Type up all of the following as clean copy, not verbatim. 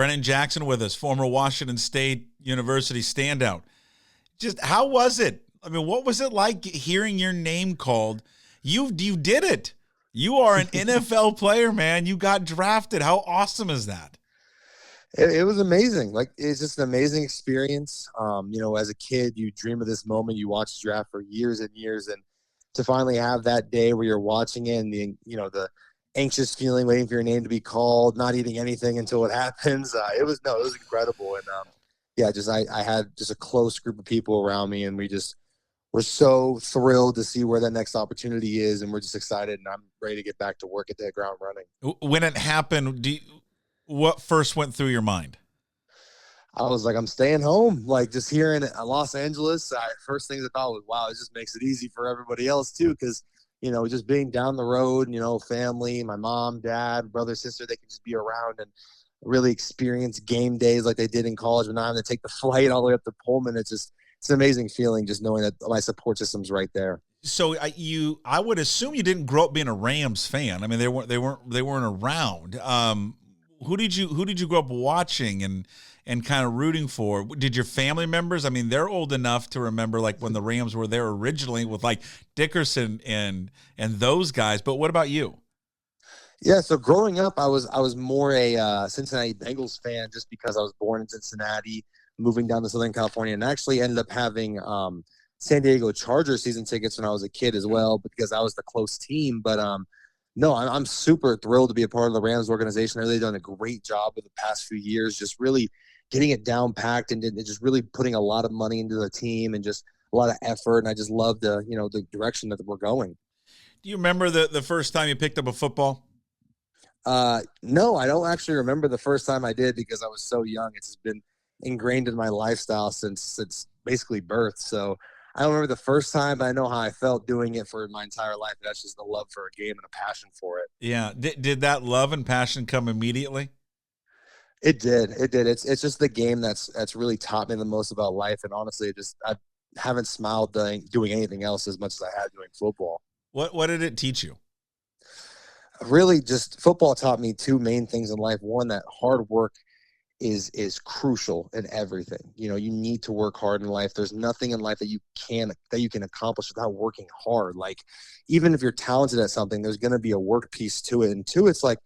Brennan Jackson with us, former Washington State University standout. Just how was it? I mean, what was it like hearing your name called? You did it. You are an NFL player, man. You got drafted. How awesome is that? It was amazing. Like, it's just an amazing experience. As a kid, you dream of this moment. You watch the draft for years and years, and to finally have that day where you're watching it and the anxious feeling, waiting for your name to be called, not eating anything until it happens. It was incredible. And I had just a close group of people around me, and we're so thrilled to see where that next opportunity is. And we're just excited, and I'm ready to get back to work at the ground running. When it happened, what first went through your mind? I was like, I'm staying home. Like, just here in Los Angeles, first things I thought was, wow, it just makes it easy for everybody else too. Cause just being down the road, family, my mom, dad, brother, sister, they can just be around and really experience game days like they did in college when I'm going to take the flight all the way up to Pullman. It's an amazing feeling just knowing that my support system's right there. So I would assume you didn't grow up being a Rams fan. I mean, they weren't around. Who did you grow up watching and kind of rooting for? Did your family members? I mean, they're old enough to remember like when the Rams were there originally with like Dickerson and those guys. But what about you? Yeah, so growing up, I was more a Cincinnati Bengals fan just because I was born in Cincinnati, moving down to Southern California, and actually ended up having San Diego Chargers season tickets when I was a kid as well because that was the close team. But no, I'm super thrilled to be a part of the Rams organization. They've really done a great job over the past few years, just really getting it down packed and just really putting a lot of money into the team and just a lot of effort. And I just love the direction that we're going. Do you remember the first time you picked up a football? No, I don't actually remember the first time I did because I was so young. It's just been ingrained in my lifestyle since basically birth. So I don't remember the first time, but I know how I felt doing it for my entire life. That's just the love for a game and a passion for it. Yeah. Did that love and passion come immediately? It did. It's just the game that's really taught me the most about life. And honestly, I haven't smiled doing anything else as much as I had doing football. What did it teach you? Really, just football taught me two main things in life. One, that hard work is crucial in everything. You need to work hard in life. There's nothing in life that you can accomplish without working hard. Like, even if you're talented at something, there's going to be a work piece to it. And two, it's like,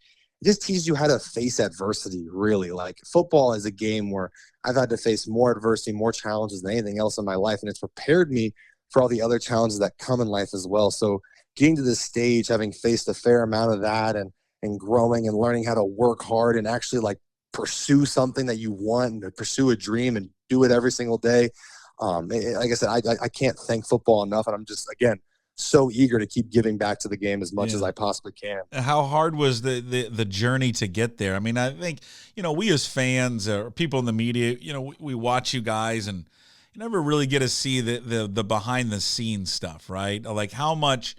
it just teaches you how to face adversity, really. Like, football is a game where I've had to face more adversity, more challenges than anything else in my life. And it's prepared me for all the other challenges that come in life as well. So getting to this stage, having faced a fair amount of that and growing and learning how to work hard and actually like pursue something that you want and pursue a dream and do it every single day. Like I said, I can't thank football enough. And I'm just, again, so eager to keep giving back to the game as much as I possibly can. How hard was the journey to get there? I mean, I think, we as fans or people in the media, we watch you guys and you never really get to see the behind the scenes stuff, right? Like how much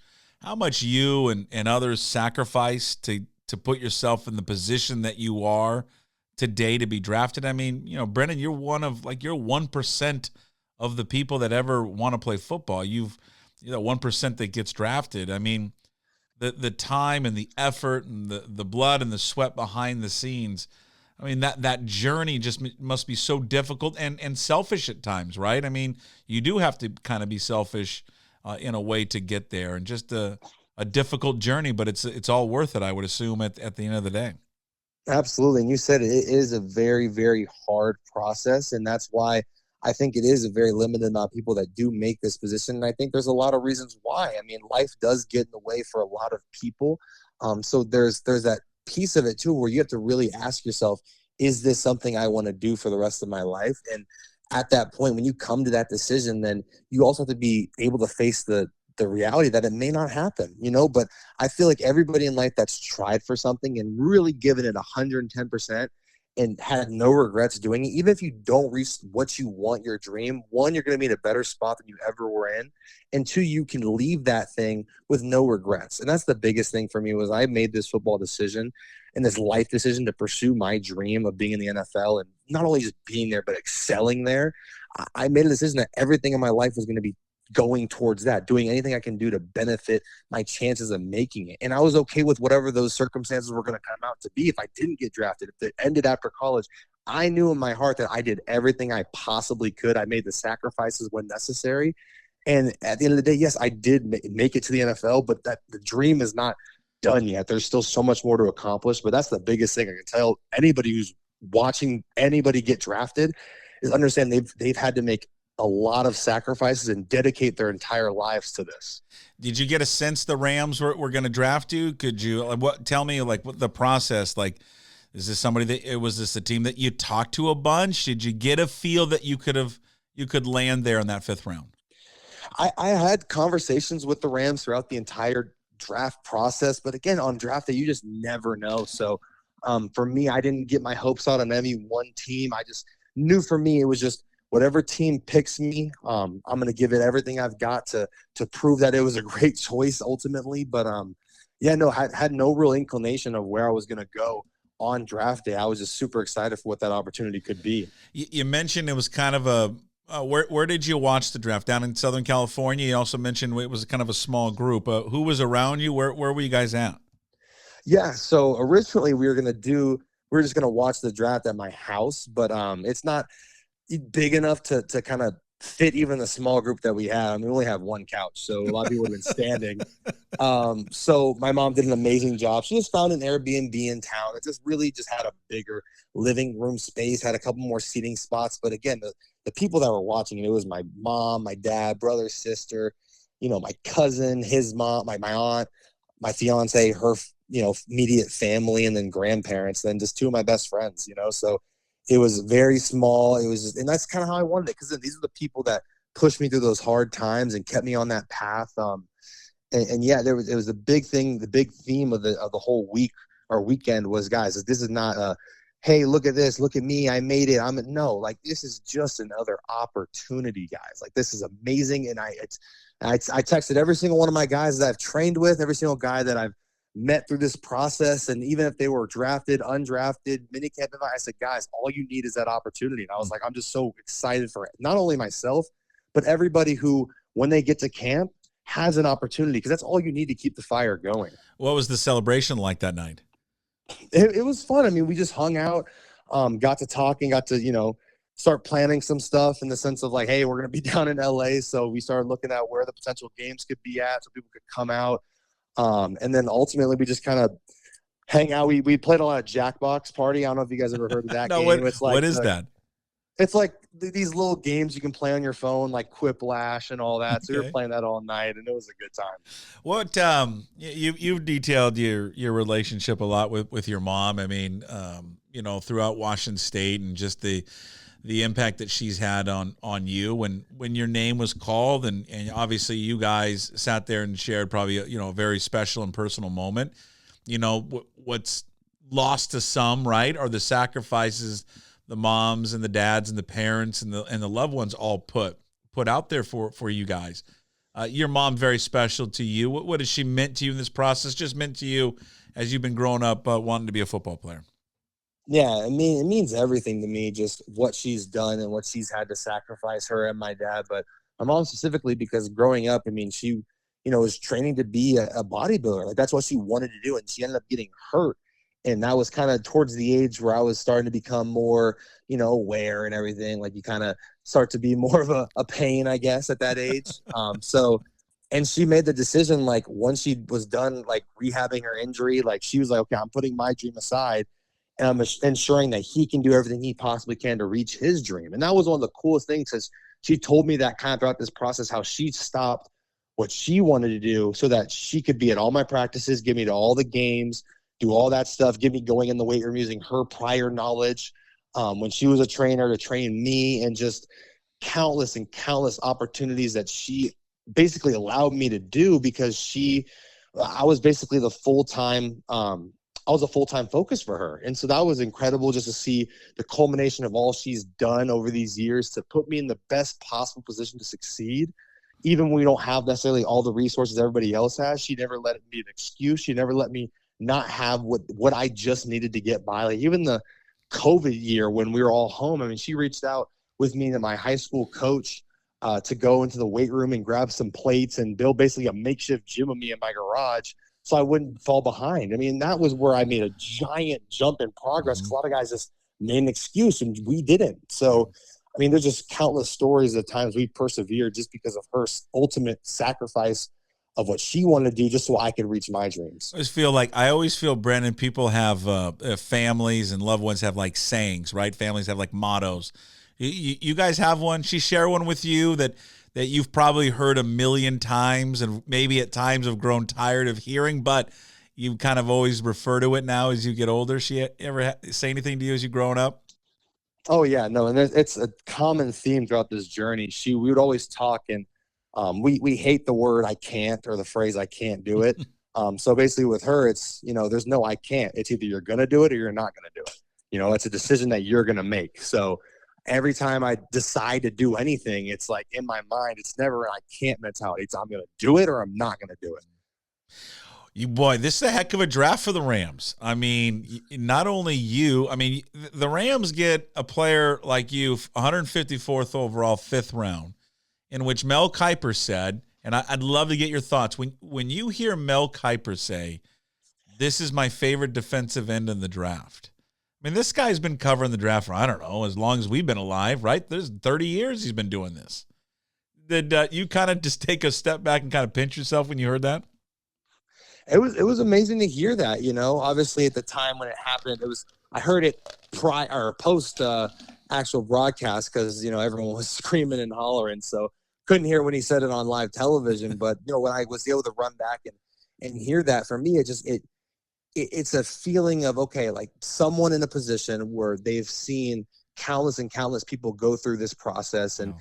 you and others sacrifice to put yourself in the position that you are today to be drafted. I mean, Brennan, you're 1% of the people that ever want to play football. 1% that gets drafted. I mean, the time and the effort and the blood and the sweat behind the scenes. I mean, that journey just must be so difficult and selfish at times, right? I mean, you do have to kind of be selfish in a way to get there, and just a difficult journey, but it's all worth it, I would assume, at the end of the day. Absolutely. And you said it is a very, very hard process. And that's why I think it is a very limited amount of people that do make this position. And I think there's a lot of reasons why. I mean, life does get in the way for a lot of people. So there's that piece of it too, where you have to really ask yourself, is this something I want to do for the rest of my life? And at that point, when you come to that decision, then you also have to be able to face the reality that it may not happen, but I feel like everybody in life that's tried for something and really given it 110% and had no regrets doing it, even if you don't reach what you want, your dream, one, you're going to be in a better spot than you ever were in. And two, you can leave that thing with no regrets. And that's the biggest thing for me was I made this football decision and this life decision to pursue my dream of being in the NFL and not only just being there, but excelling there. I made a decision that everything in my life was going to be going towards that, doing anything I can do to benefit my chances of making it. And I was okay with whatever those circumstances were going to come out to be. If I didn't get drafted, if it ended after college, I knew in my heart that I did everything I possibly could. I made the sacrifices when necessary. And at the end of the day, yes, I did make it to the NFL, but that the dream is not done yet. There's still so much more to accomplish, but that's the biggest thing I can tell anybody who's watching anybody get drafted is understand they've had to make a lot of sacrifices and dedicate their entire lives to this. Did you get a sense the Rams were going to draft you? Could you tell me what the process like? Is this somebody was this a team that you talked to a bunch? Did you get a feel that you could land there in that 5th round? I had conversations with the Rams throughout the entire draft process, but again, on draft day, you just never know. So for me, I didn't get my hopes out on any one team. I just knew for me, it was just whatever team picks me, I'm going to give it everything I've got to prove that it was a great choice ultimately. But had no real inclination of where I was going to go on draft day. I was just super excited for what that opportunity could be. You mentioned it was kind of a where did you watch the draft? Down in Southern California. You also mentioned it was kind of a small group. Who was around you? Where were you guys at? Yeah, so originally we were just gonna watch the draft at my house, but it's not big enough to kind of fit even the small group that we have. I mean, we only have one couch, so a lot of people have been standing. So my mom did an amazing job. She just found an Airbnb in town. It just really just had a bigger living room space, had a couple more seating spots. But again, the people that were watching it was my mom, my dad, brother, sister, my cousin, his mom, my aunt, my fiance, her, immediate family, and then grandparents, then just 2 of my best friends, so it was very small. It was just, and that's kind of how I wanted it. Cause these are the people that pushed me through those hard times and kept me on that path. It was the big thing. The big theme of the whole week or weekend was, guys, this is not hey, look at this, look at me, I made it. This is just another opportunity, guys. Like, this is amazing. And I texted every single one of my guys that I've trained with, every single guy that I've met through this process. And even if they were drafted, undrafted, minicamp, I said, guys, all you need is that opportunity. And I was like, I'm just so excited for not only myself, but everybody who, when they get to camp, has an opportunity, because that's all you need to keep the fire going. What was the celebration like that night? It was fun. I mean, we just hung out, got to talking, got to, start planning some stuff in the sense of like, hey, we're going to be down in LA. So we started looking at where the potential games could be at so people could come out. And then ultimately we just kind of hang out. We played a lot of Jackbox Party. I don't know if you guys ever heard of that No, game. What is that? It's like these little games you can play on your phone, like Quiplash and all that. So we were playing that all night, and it was a good time. What you've detailed your relationship a lot with your mom. I mean, throughout Washington State, and just the impact that she's had on you when your name was called, and obviously you guys sat there and shared probably a very special and personal moment. What's lost to some, right, are the sacrifices the moms and the dads and the parents and the loved ones all put out there for you guys. Your mom, very special to you. What has she meant to you in this process? Just meant to you as you've been growing up wanting to be a football player? Yeah, I mean, it means everything to me, just what she's done and what she's had to sacrifice, her and my dad. But my mom specifically, because growing up, I mean, she, was training to be a bodybuilder. Like, that's what she wanted to do. And she ended up getting hurt. And that was kind of towards the age where I was starting to become more, aware and everything. Like, you kind of start to be more of a pain, I guess, at that age. And she made the decision, like, once she was done, like, rehabbing her injury, like, she was like, okay, I'm putting my dream aside, and I'm ensuring that he can do everything he possibly can to reach his dream. And that was one of the coolest things, because she told me that kind of throughout this process, how she stopped what she wanted to do so that she could be at all my practices, get me to all the games, do all that stuff, get me going in the weight room using her prior knowledge when she was a trainer to train me, and just countless and countless opportunities that she basically allowed me to do, because I was basically the full-time I was a full-time focus for her. And so that was incredible, just to see the culmination of all she's done over these years to put me in the best possible position to succeed. Even when we don't have necessarily all the resources everybody else has, she never let it be an excuse. She never let me not have what I just needed to get by. Like, even the COVID year when we were all home, I mean, she reached out with me to my high school coach to go into the weight room and grab some plates and build basically a makeshift gym of me in my garage so I wouldn't fall behind. I mean, that was where I made a giant jump in progress because a lot of guys just made an excuse and we didn't. So, I mean, there's just countless stories of times we persevered just because of her ultimate sacrifice of what she wanted to do just so I could reach my dreams. I always feel, Brennan, people have families and loved ones have like sayings, right? Families have like mottos. You guys have one? She share one with you that you've probably heard a million times and maybe at times have grown tired of hearing, but you kind of always refer to it now as you get older. She ever say anything to you as you growing up? Oh yeah, no, and it's a common theme throughout this journey. We would always talk, and we hate the word "I can't" or the phrase "I can't do it." So basically, with her, it's there's no "I can't." It's either you're gonna do it or you're not gonna do it. It's a decision that you're gonna make. So every time I decide to do anything, it's like in my mind, it's never an "I can't" mentality. It's I'm gonna do it or I'm not gonna do it. This is a heck of a draft for the Rams. I mean, not only you, I mean, the Rams get a player like you, 154th overall, 5th round, in which Mel Kiper said, and I'd love to get your thoughts. When you hear Mel Kiper say, this is my favorite defensive end in the draft. I mean, this guy's been covering the draft for, I don't know, as long as we've been alive, right? There's 30 years he's been doing this. Did you kind of just take a step back and kind of pinch yourself when you heard that? It was amazing to hear that, obviously at the time when it happened, I heard it post actual broadcast because, everyone was screaming and hollering. So couldn't hear when he said it on live television. But, when I was able to run back and hear that, for me, it's a feeling of, okay, like someone in a position where they've seen countless and countless people go through this process and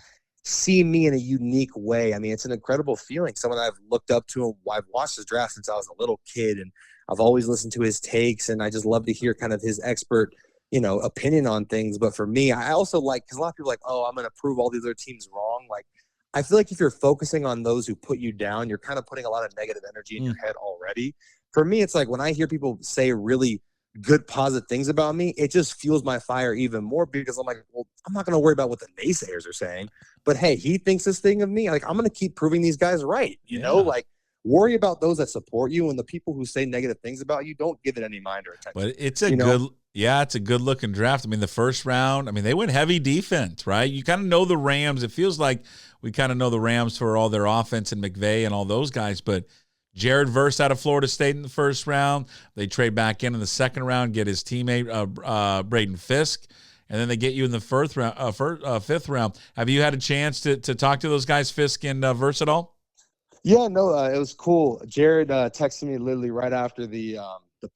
see me in a unique way. I mean, it's an incredible feeling. Someone I've looked up to, and I've watched his draft since I was a little kid, and I've always listened to his takes, and I just love to hear kind of his expert, opinion on things. But for me, I also because a lot of people are like, oh, I'm going to prove all these other teams wrong. Like, I feel like if you're focusing on those who put you down, you're kind of putting a lot of negative energy in your head already. For me, it's like when I hear people say really good positive things about me, it just fuels my fire even more because I'm like, well, I'm not going to worry about what the naysayers are saying, but hey, he thinks this thing of me. Like, I'm going to keep proving these guys right. Like, worry about those that support you, and the people who say negative things about you, don't give it any mind or attention. But it's it's a good looking draft. I mean, the first round, they went heavy defense, right? You kind of know the Rams. It feels like we kind of know the Rams for all their offense and McVay and all those guys, but Jared Verse out of Florida State in the first round. They trade back in the second round, get his teammate Braden Fisk, and then they get you in the fifth round. Have you had a chance to talk to those guys, Fisk and Verse, at all? Yeah, no, it was cool. Jared texted me literally right after the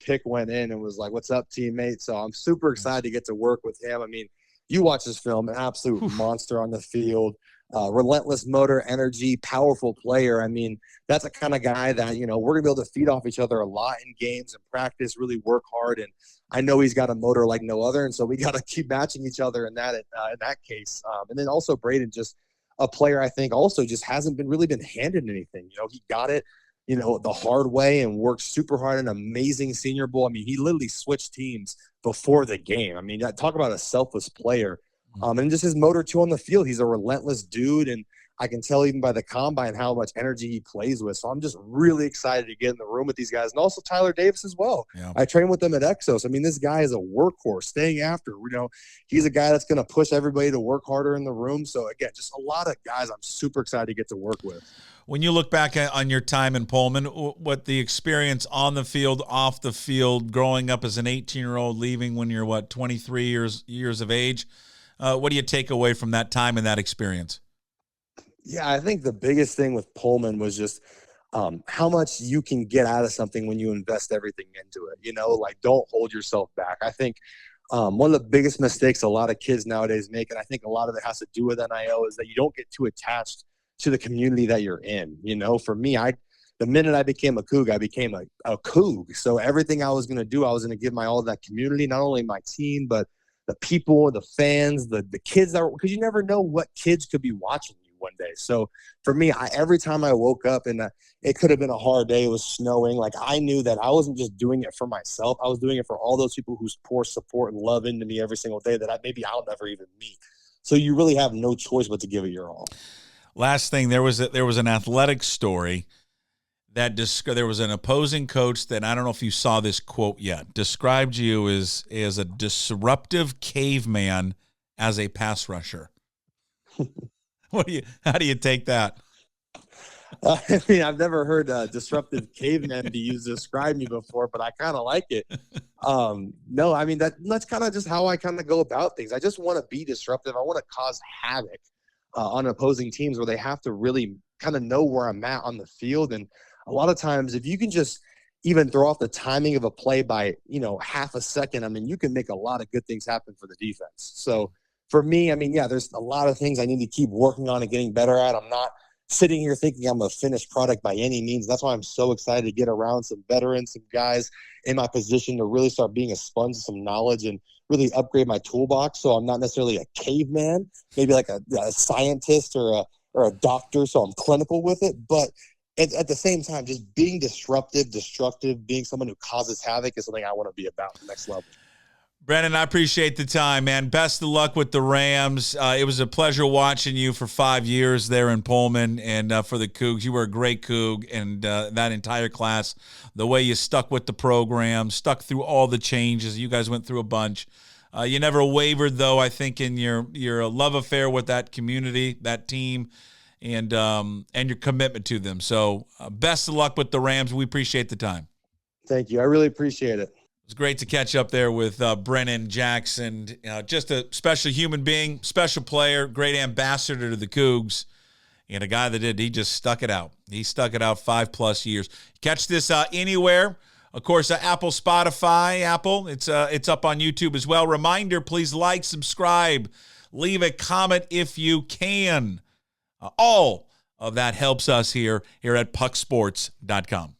pick went in and was like, "What's up, teammate?" So I'm super excited to get to work with him. I mean, you watch this film, an absolute monster on the field. Relentless motor, energy, powerful player. I mean, that's the kind of guy that, we're going to be able to feed off each other a lot in games and practice, really work hard. And I know he's got a motor like no other. And so we got to keep matching each other in that case. And then also Braden, just a player I think also just hasn't really been handed anything. He got it, the hard way and worked super hard. An amazing Senior Bowl. I mean, he literally switched teams before the game. I mean, talk about a selfless player. And just his motor too on the field. He's a relentless dude, and I can tell even by the combine how much energy he plays with. So I'm just really excited to get in the room with these guys, and also Tyler Davis as well. Yeah. I train with them at Exos. I mean, this guy is a workhorse. Staying after, he's a guy that's going to push everybody to work harder in the room. So again, just a lot of guys I'm super excited to get to work with. When you look back on your time in Pullman, what the experience on the field, off the field, growing up as an 18-year-old, leaving when you're 23 years of age. What do you take away from that time and that experience? Yeah, I think the biggest thing with Pullman was just how much you can get out of something when you invest everything into it. Don't hold yourself back. I think one of the biggest mistakes a lot of kids nowadays make, and I think a lot of it has to do with NIL, is that you don't get too attached to the community that you're in. For me, the minute I became a Coug, I became a Coug. So everything I was going to do, I was going to give my all to that community, not only my team, but the people, the fans, the kids because you never know what kids could be watching you one day. So for me, every time I woke up and it could have been a hard day, it was snowing. Like, I knew that I wasn't just doing it for myself. I was doing it for all those people who pour support and love into me every single day that maybe I'll never even meet. So you really have no choice but to give it your all. Last thing, there was an athletic story that there was an opposing coach that, I don't know if you saw this quote yet, described you as a disruptive caveman as a pass rusher. How do you take that? I mean, I've never heard disruptive caveman be used to describe me before, but I kind of like it. No, I mean, that's kind of just how I kind of go about things. I just want to be disruptive. I want to cause havoc on opposing teams where they have to really kind of know where I'm at on the field. And a lot of times, if you can just even throw off the timing of a play by, half a second, I mean, you can make a lot of good things happen for the defense. So for me, I mean, yeah, there's a lot of things I need to keep working on and getting better at. I'm not sitting here thinking I'm a finished product by any means. That's why I'm so excited to get around some veterans, some guys in my position to really start being a sponge of some knowledge and really upgrade my toolbox. So I'm not necessarily a caveman, maybe like a scientist or a doctor. So I'm clinical with it. But at the same time, just being destructive, being someone who causes havoc is something I want to be about the next level. Brennan, I appreciate the time, man. Best of luck with the Rams. It was a pleasure watching you for 5 years there in Pullman, and for the Cougs. You were a great Coug, and that entire class, the way you stuck with the program, stuck through all the changes. You guys went through a bunch. You never wavered, though, I think, in your love affair with that community, that team, and your commitment to them. So best of luck with the Rams. We appreciate the time. Thank you. I really appreciate it. It's great to catch up there with Brennan Jackson. Just a special human being, special player, great ambassador to the Cougs, and a guy that he just stuck it out. He stuck it out 5+ years. Catch this anywhere. Of course, Apple, Spotify, Apple. It's up on YouTube as well. Reminder, please like, subscribe, leave a comment if you can. All of that helps us here at pucksports.com.